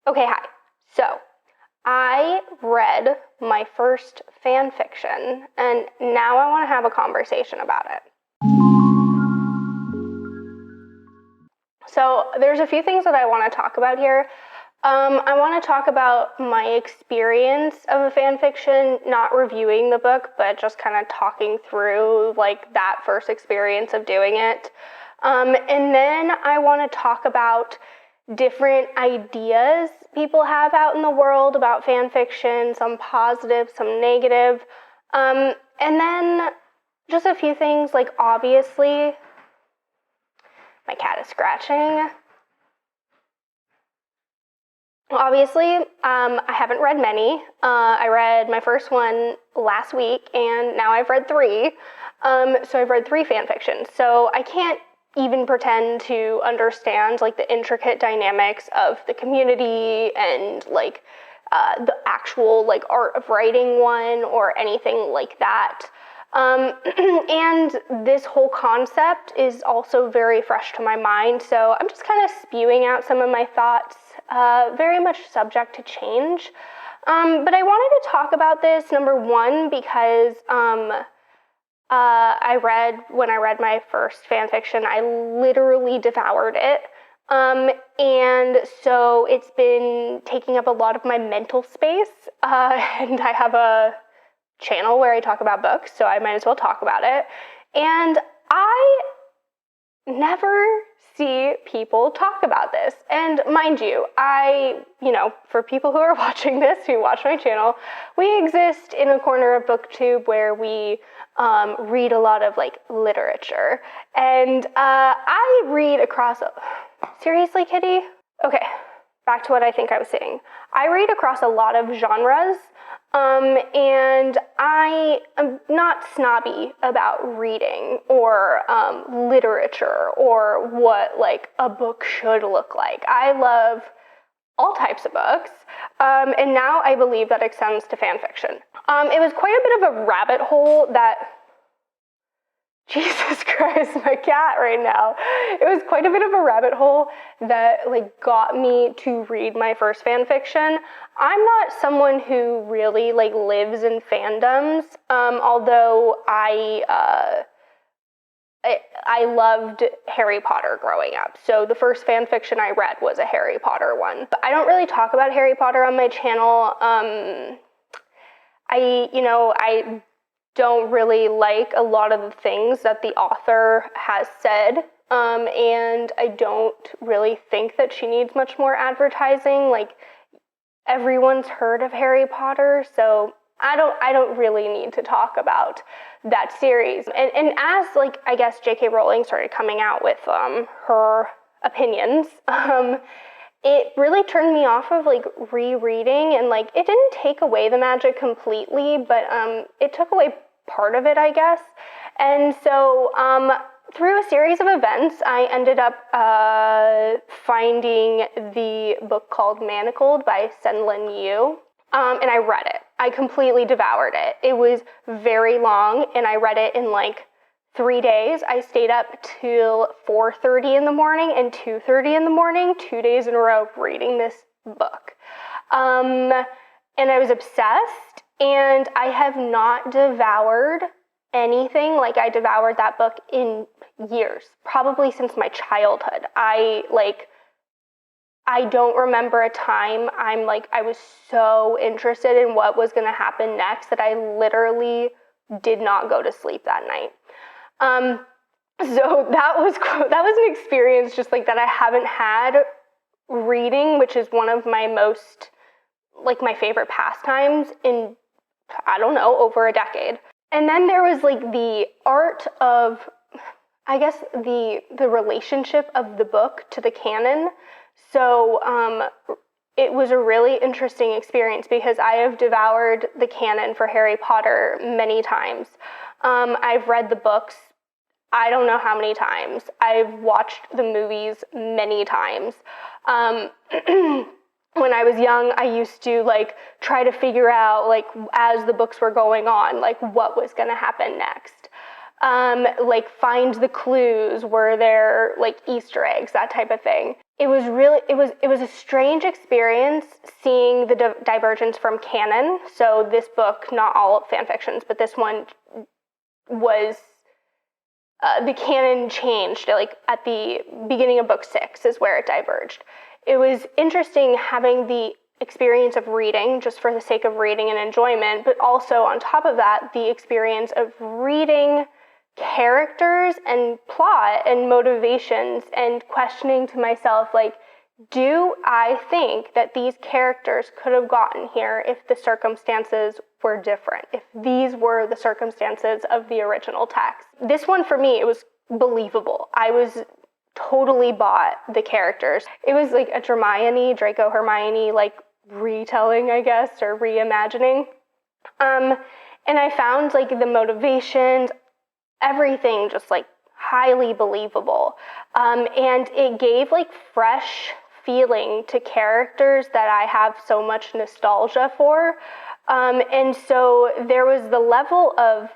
Okay, hi. So, I read my first fan fiction, and now I want to have a conversation about it. So, there's a few things that I want to talk about here. I want to talk about my experience of a fan fiction, not reviewing the book, but just kind of talking through like that first experience of doing it. And then I want to talk about different ideas people have out in the world about fan fiction, some positive, some negative. And then just a few things, like obviously, my cat is scratching. Obviously, I haven't read many. I read my first one last week, and now I've read 3. So I've read 3 fan fictions. So I can't even pretend to understand like the intricate dynamics of the community and like the actual like art of writing one or anything like that. And this whole concept is also very fresh to my mind, so I'm just kind of spewing out some of my thoughts, very much subject to change. But I wanted to talk about this, number one, because when I read my first fan fiction, I literally devoured it. And so it's been taking up a lot of my mental space, and I have a channel where I talk about books, so I might as well talk about it. And I never see people talk about this. And mind you, for people who are watching this, who watch my channel, we exist in a corner of BookTube where we read a lot of like literature. And I read across seriously, Kitty? Okay, back to what I think I was saying. I read across a lot of genres. And I am not snobby about reading or literature or what like a book should look like. I love all types of books, and now I believe that extends to fan fiction. It was quite a bit of a rabbit hole that Jesus Christ, my cat right now. It was quite a bit of a rabbit hole that like got me to read my first fan fiction. I'm not someone who really like lives in fandoms, although I loved Harry Potter growing up. So the first fan fiction I read was a Harry Potter one. But I don't really talk about Harry Potter on my channel. I don't really like a lot of the things that the author has said, and I don't really think that she needs much more advertising. Like, everyone's heard of Harry Potter, so I don't really need to talk about that series. And as like I guess J.K. Rowling started coming out with her opinions, it really turned me off of like rereading, and like it didn't take away the magic completely, but it took away part of it, I guess. And so through a series of events, I ended up finding the book called Manacled by Senlin Yu, and I read it. I completely devoured it. It was very long, and I read it in like 3 days. I stayed up till 4:30 in the morning and 2:30 in the morning, 2 days in a row, reading this book. And I was obsessed, and I have not devoured anything like I devoured that book in years, probably since my childhood. I don't remember a time I was so interested in what was going to happen next that I literally did not go to sleep that night. So that was an experience just like that I haven't had reading, which is one of my most, like, my favorite pastimes in, I don't know, over a decade. And then there was like the art of, I guess, the relationship of the book to the canon. So it was a really interesting experience because I have devoured the canon for Harry Potter many times. I've read the books I don't know how many times. I've watched the movies many times. When I was young, I used to like try to figure out, like, as the books were going on, like what was going to happen next. Like find the clues, were there like Easter eggs, that type of thing. it was a strange experience seeing the divergence from canon. So this book, not all fan fictions, but this one was, the canon changed, like at the beginning of book 6 is where it diverged. It was interesting having the experience of reading just for the sake of reading and enjoyment, but also on top of that, the experience of reading characters and plot and motivations and questioning to myself, like, do I think that these characters could have gotten here if the circumstances were different, if these were the circumstances of the original text? This one, for me, it was believable. I was totally bought the characters. It was like a Dramione, Draco Hermione, like, retelling, I guess, or reimagining. And I found, like, the motivations, everything just, like, highly believable. And it gave, like, fresh feeling to characters that I have so much nostalgia for. And so there was the level of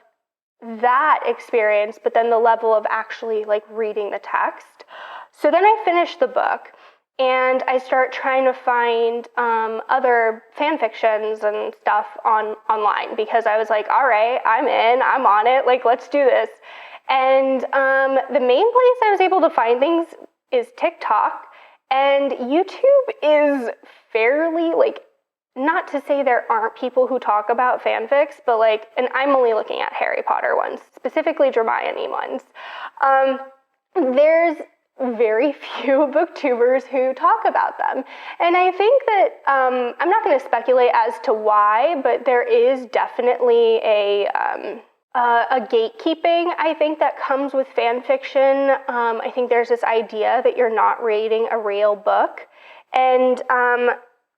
that experience, but then the level of actually, like, reading the text. So then I finished the book, and I start trying to find other fan fictions and stuff online, because I was like, all right, I'm in, I'm on it, like, let's do this. And the main place I was able to find things is TikTok, and YouTube is fairly, like, not to say there aren't people who talk about fanfics, but, like, and I'm only looking at Harry Potter ones, specifically Dramione ones. There's very few booktubers who talk about them. And I think that, I'm not going to speculate as to why, but there is definitely a gatekeeping, I think, that comes with fan fiction. I think there's this idea that you're not reading a real book. And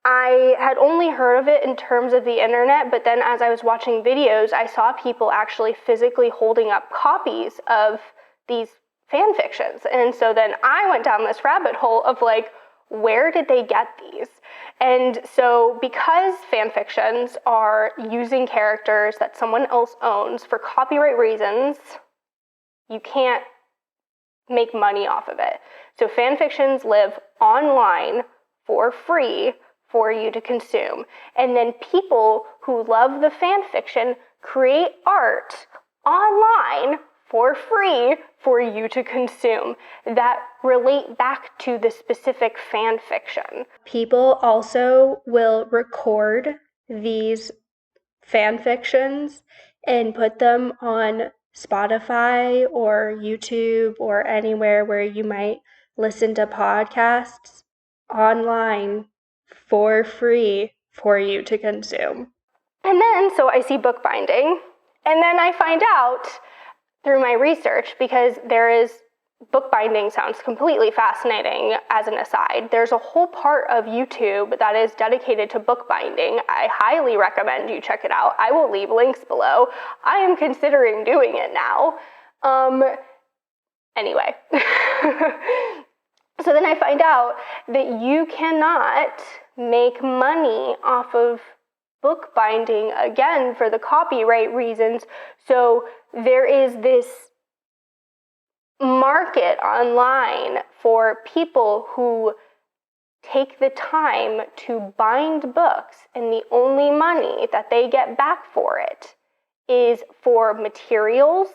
I had only heard of it in terms of the internet, but then as I was watching videos, I saw people actually physically holding up copies of these fan fictions. And so then I went down this rabbit hole of, like, where did they get these? And so because fan fictions are using characters that someone else owns for copyright reasons, you can't make money off of it. So fan fictions live online for free for you to consume. And then people who love the fan fiction create art online for free for you to consume that relate back to the specific fan fiction. People also will record these fan fictions and put them on Spotify or YouTube or anywhere where you might listen to podcasts online for free for you to consume. And then, so I see bookbinding, and then I find out through my research, because bookbinding sounds completely fascinating as an aside. There's a whole part of YouTube that is dedicated to bookbinding. I highly recommend you check it out. I will leave links below. I am considering doing it now. Anyway. So then I find out that you cannot make money off of bookbinding, again, for the copyright reasons. So there is this market online for people who take the time to bind books, and the only money that they get back for it is for materials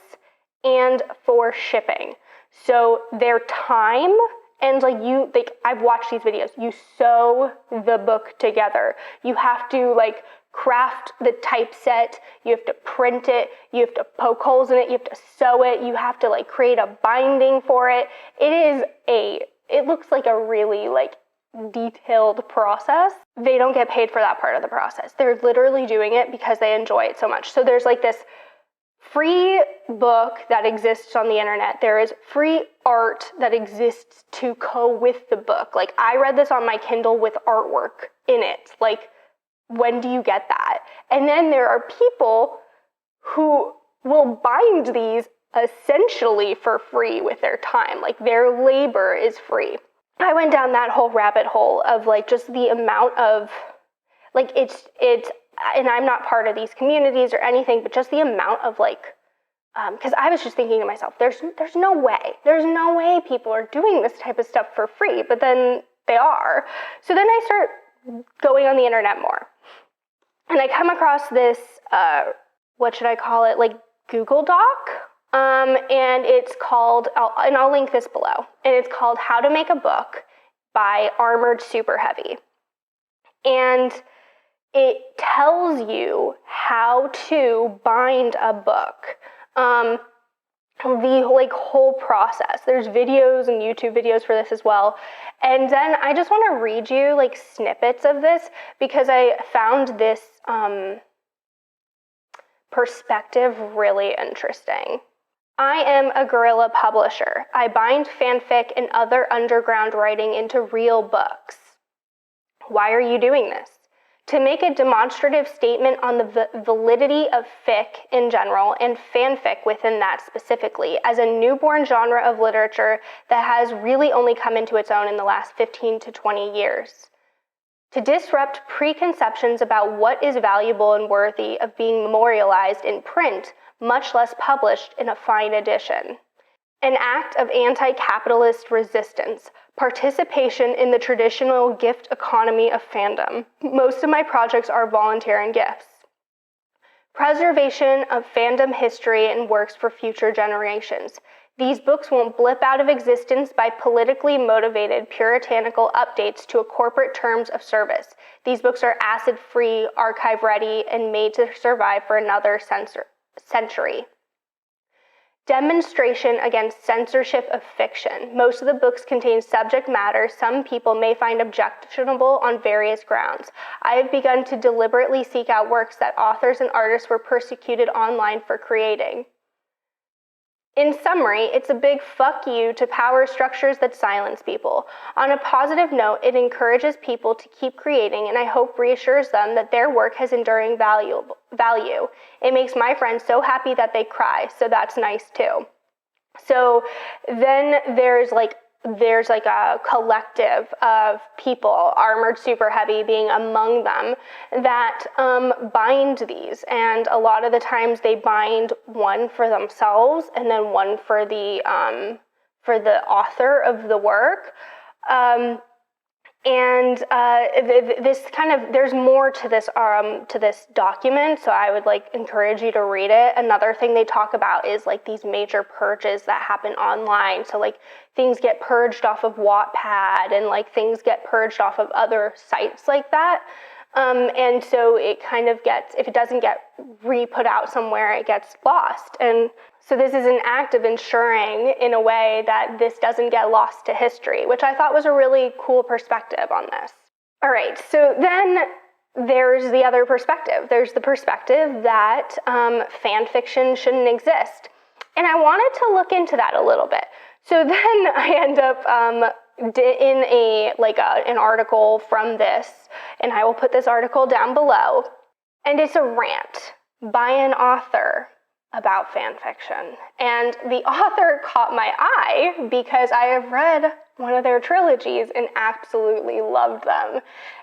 and for shipping. So their time, and I've watched these videos, you sew the book together. You have to, like, craft the typeset, you have to print it, you have to poke holes in it, you have to sew it, you have to, like, create a binding for it. It looks like a really, like, detailed process. They don't get paid for that part of the process. They're literally doing it because they enjoy it so much. So there's, like, this free book that exists on the internet. There is free art that exists to go with the book. Like, I read this on my Kindle with artwork in it. Like, when do you get that? And then there are people who will bind these essentially for free with their time. Like, their labor is free. I went down that whole rabbit hole of, like, just the amount of, like, it's, and I'm not part of these communities or anything, but just the amount of, like, because I was just thinking to myself, there's no way people are doing this type of stuff for free, but then they are. So then I start going on the internet more, and I come across this, what should I call it, like Google Doc, and it's called, I'll link this below, and it's called How to Make a Book by Armored Super Heavy. And it tells you how to bind a book. The like whole process. There's videos and YouTube videos for this as well. And then I just want to read you like snippets of this because I found this perspective really interesting. I am a guerrilla publisher. I bind fanfic and other underground writing into real books. Why are you doing this? To make a demonstrative statement on the validity of fic in general and fanfic within that specifically as a newborn genre of literature that has really only come into its own in the last 15 to 20 years. To disrupt preconceptions about what is valuable and worthy of being memorialized in print, much less published in a fine edition. An act of anti-capitalist resistance, participation in the traditional gift economy of fandom. Most of my projects are volunteering gifts. Preservation of fandom history and works for future generations. These books won't blip out of existence by politically motivated puritanical updates to a corporate terms of service. These books are acid-free, archive-ready, and made to survive for another century. Demonstration against censorship of fiction. Most of the books contain subject matter some people may find objectionable on various grounds. I have begun to deliberately seek out works that authors and artists were persecuted online for creating. In summary, it's a big fuck you to power structures that silence people. On a positive note, it encourages people to keep creating, and I hope reassures them that their work has enduring value. It makes my friends so happy that they cry, so that's nice too. So then there's like a collective of people, Armored Super Heavy being among them, that bind these. And a lot of the times they bind one for themselves and then one for the author of the work. There's more to this document, so I would like encourage you to read it. Another thing they talk about is like these major purges that happen online. So like things get purged off of Wattpad and like things get purged off of other sites like that. And so it kind of gets, if it doesn't get re-put out somewhere, it gets lost. And so this is an act of ensuring, in a way, that this doesn't get lost to history, which I thought was a really cool perspective on this. All right, so then there's the other perspective. There's the perspective that fan fiction shouldn't exist. And I wanted to look into that a little bit. So then I end up in an article from this, and I will put this article down below. And it's a rant by an author about fan fiction. And the author caught my eye because I have read one of their trilogies and absolutely loved them.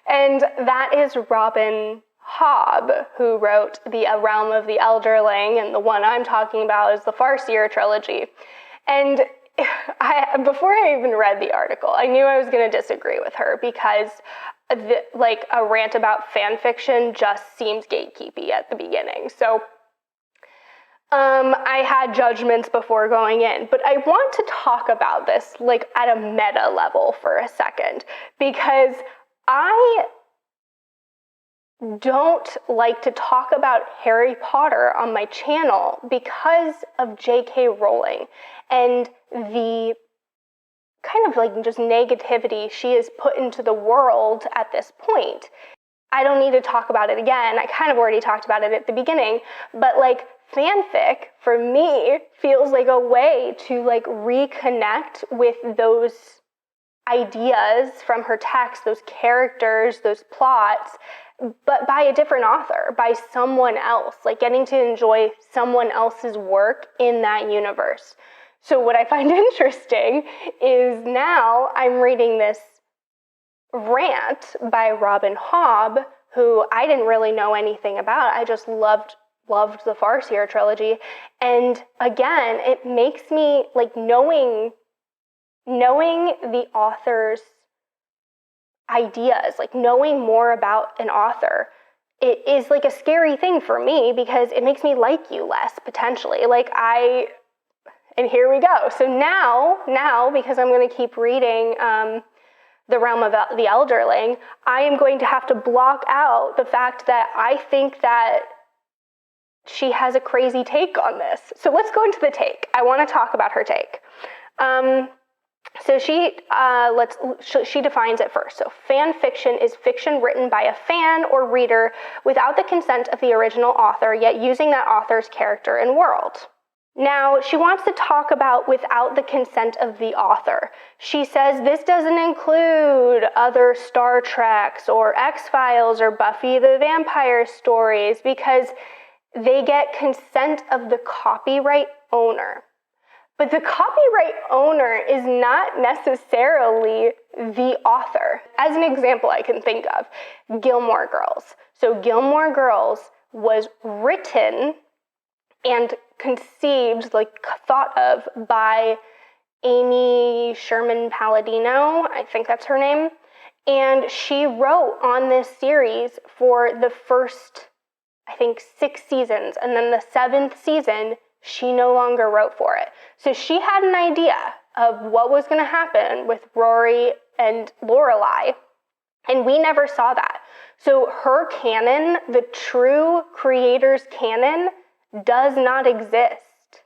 And that is Robin Hobb, who wrote The Realm of the Elderling, and the one I'm talking about is the Farseer trilogy. And before I even read the article, I knew I was going to disagree with her because a rant about fan fiction just seems gatekeepy at the beginning. So I had judgments before going in, but I want to talk about this like at a meta level for a second, because I don't like to talk about Harry Potter on my channel because of J.K. Rowling and the kind of like just negativity she has put into the world at this point. I don't need to talk about it again. I kind of already talked about it at the beginning, but like fanfic for me feels like a way to like reconnect with those ideas from her text, those characters, those plots, but by a different author, by someone else, like getting to enjoy someone else's work in that universe. So what I find interesting is now I'm reading this rant by Robin Hobb, who I didn't really know anything about. I just loved loved the Farseer trilogy. And again, it makes me like knowing the author's ideas, like knowing more about an author, it is like a scary thing for me because it makes me like you less potentially. And here we go. So now because I'm going to keep reading The Realm of the Elderling, I am going to have to block out the fact that I think that she has a crazy take on this. So let's go into the take. I want to talk about her take. So she defines it first. So fan fiction is fiction written by a fan or reader without the consent of the original author, yet using that author's character and world. Now, she wants to talk about without the consent of the author. She says this doesn't include other Star Treks or X-Files or Buffy the Vampire stories because they get consent of the copyright owner. But the copyright owner is not necessarily the author. As an example I can think of, Gilmore Girls. So Gilmore Girls was written and conceived, thought of by Amy Sherman Palladino, I think that's her name. And she wrote on this series for the first, 6 seasons. And then the 7th season, she no longer wrote for it. So she had an idea of what was going to happen with Rory and Lorelai, and we never saw that. So her canon, the true creator's canon, does not exist.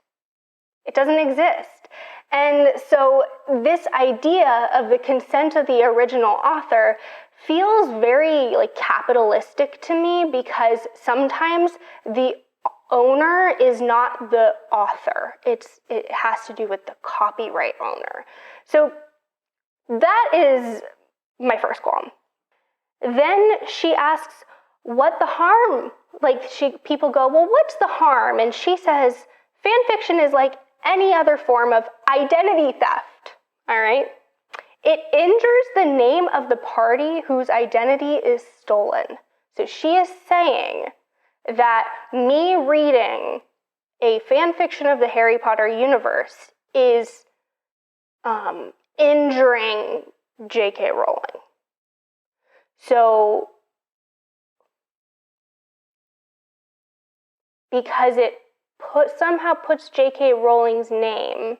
It doesn't exist. And so this idea of the consent of the original author feels very capitalistic to me because sometimes the owner is not the author. It has to do with the copyright owner. So that is my first qualm. Then she asks, what the harm? People go, well, what's the harm? And she says, fan fiction is like any other form of identity theft, all right? It injures the name of the party whose identity is stolen. So she is saying that me reading a fan fiction of the Harry Potter universe is injuring J.K. Rowling. So, because it somehow puts J.K. Rowling's name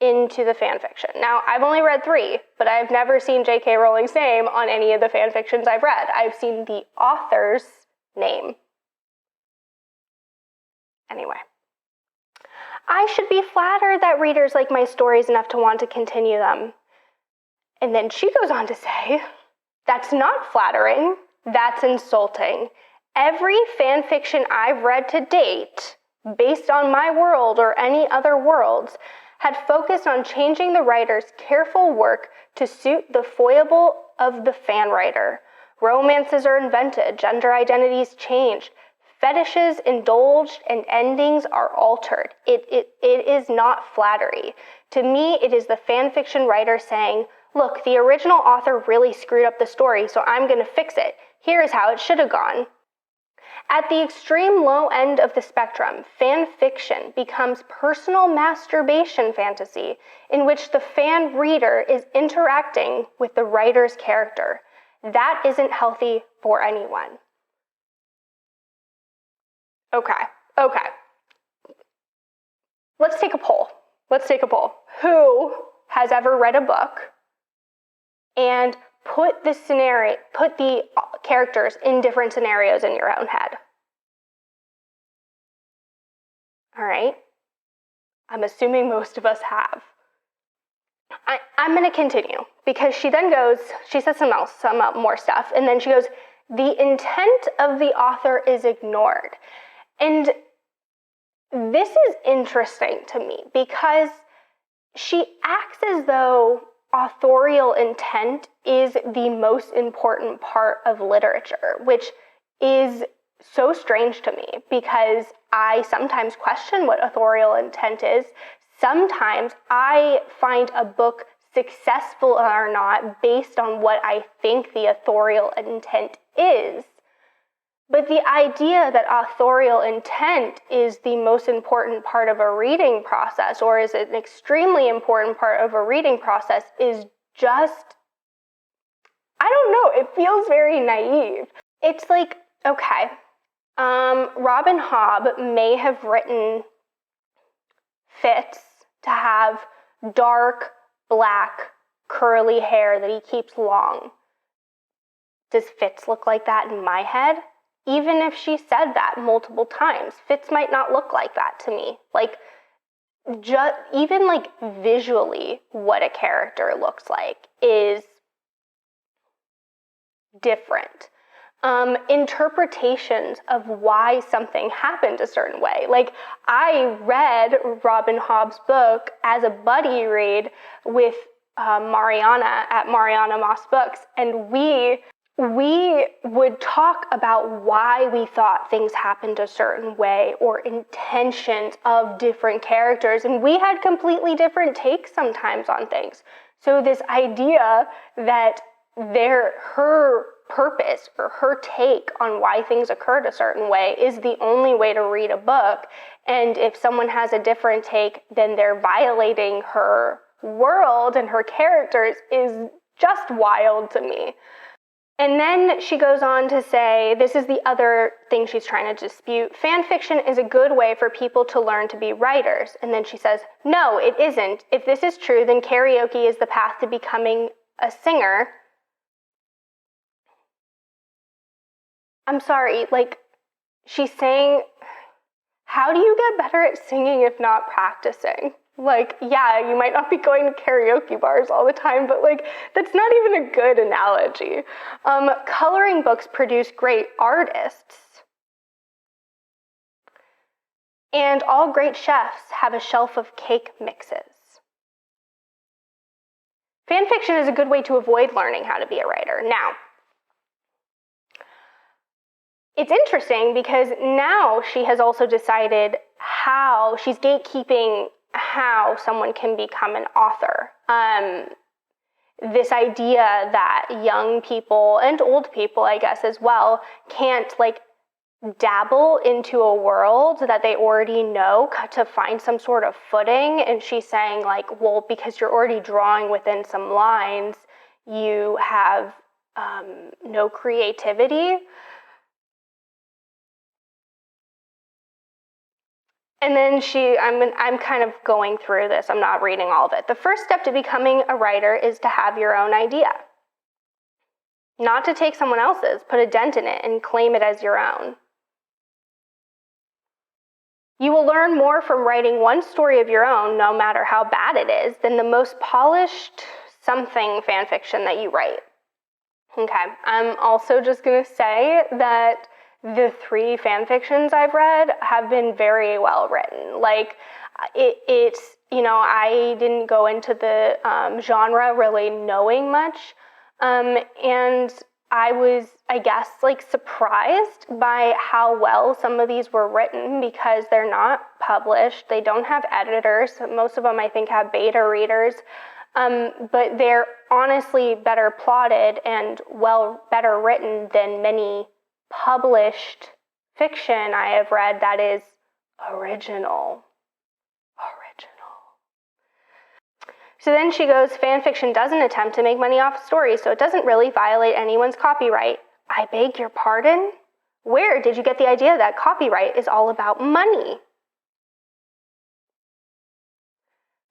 into the fan fiction. Now, I've only read 3, but I've never seen J.K. Rowling's name on any of the fan fictions I've read. I've seen the author's name. Anyway, I should be flattered that readers like my stories enough to want to continue them. And then she goes on to say, that's not flattering, that's insulting. Every fan fiction I've read to date, based on my world or any other worlds, had focused on changing the writer's careful work to suit the foible of the fan writer. Romances are invented, gender identities changed, fetishes indulged, and endings are altered. It is not flattery. To me, it is the fan fiction writer saying, look, the original author really screwed up the story, so I'm going to fix it. Here's how it should have gone. At the extreme low end of the spectrum, fan fiction becomes personal masturbation fantasy in which the fan reader is interacting with the writer's character. That isn't healthy for anyone. Okay. Let's take a poll. Who has ever read a book and put the characters in different scenarios in your own head? All right. I'm assuming most of us have. I'm going to continue because she says some more stuff, and then she goes, the intent of the author is ignored. And this is interesting to me because she acts as though authorial intent is the most important part of literature, which is so strange to me because I sometimes question what authorial intent is. Sometimes I find a book successful or not based on what I think the authorial intent is. But the idea that authorial intent is the most important part of a reading process, or is an extremely important part of a reading process, is just, I don't know, it feels very naive. It's like, okay, Robin Hobb may have written Fitz to have dark, black, curly hair that he keeps long. Does Fitz look like that in my head? Even if she said that multiple times, Fitz might not look like that to me. Like, even like visually, what a character looks like is different. Interpretations of why something happened a certain way. Like, I read Robin Hobb's book as a buddy read with Mariana at Mariana Moss Books, and we would talk about why we thought things happened a certain way or intentions of different characters, and we had completely different takes sometimes on things. So this idea that her purpose or her take on why things occurred a certain way is the only way to read a book, and if someone has a different take, then they're violating her world and her characters, is just wild to me. And then she goes on to say, this is the other thing she's trying to dispute, fan fiction is a good way for people to learn to be writers. And then she says, no, it isn't. If this is true, then karaoke is the path to becoming a singer. I'm sorry, like, she's saying, how do you get better at singing if not practicing? Like, yeah, you might not be going to karaoke bars all the time, but like, that's not even a good analogy. Coloring books produce great artists. And all great chefs have a shelf of cake mixes. Fan fiction is a good way to avoid learning how to be a writer. Now, it's interesting because now she has also decided how she's gatekeeping how someone can become an author. This idea that young people and old people, I guess as well, can't like dabble into a world that they already know to find some sort of footing. And she's saying like, well, because you're already drawing within some lines, you have no creativity. And then I'm kind of going through this. I'm not reading all of it. The first step to becoming a writer is to have your own idea. Not to take someone else's, put a dent in it and claim it as your own. You will learn more from writing one story of your own, no matter how bad it is, than the most polished something fan fiction that you write. Okay, I'm also just going to say that the 3 fan fictions I've read have been very well written. Like, it's, you know, I didn't go into the genre really knowing much, and I was, I guess, like surprised by how well some of these were written because they're not published. They don't have editors. Most of them, I think, have beta readers, but they're honestly better plotted and better written than many published fiction I have read that is original. So then she goes, fan fiction doesn't attempt to make money off stories, so it doesn't really violate anyone's copyright. I beg your pardon? Where did you get the idea that copyright is all about money?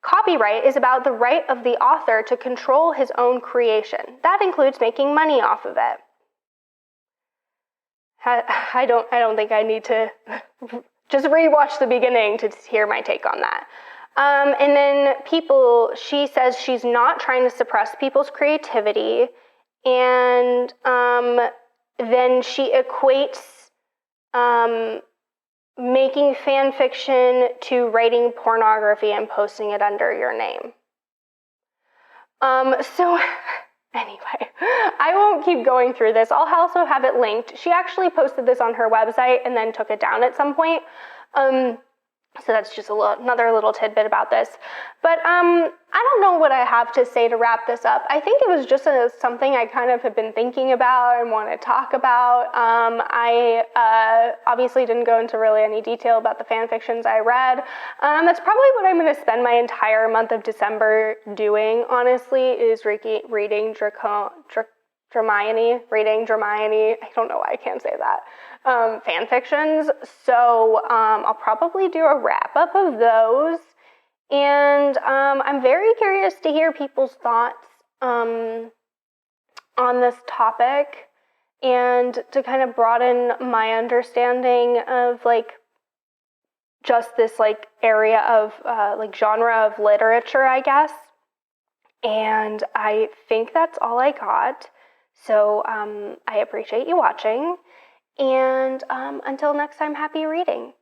Copyright is about the right of the author to control his own creation. That includes making money off of it. I don't think I need to just rewatch the beginning to hear my take on that. And then she says she's not trying to suppress people's creativity, and then she equates making fan fiction to writing pornography and posting it under your name. So anyway, I won't keep going through this. I'll also have it linked. She actually posted this on her website and then took it down at some point. So that's just another little tidbit about this. But I don't know what I have to say to wrap this up. I think it was just something I kind of have been thinking about and want to talk about. I obviously didn't go into really any detail about the fan fictions I read. That's probably what I'm going to spend my entire month of December doing, honestly, is reading Dramione. I don't know why I can't say that. Fan fictions. So I'll probably do a wrap up of those. And I'm very curious to hear people's thoughts on this topic and to kind of broaden my understanding of like just this like area of like genre of literature, I guess. And I think that's all I got. So I appreciate you watching. And until next time, happy reading.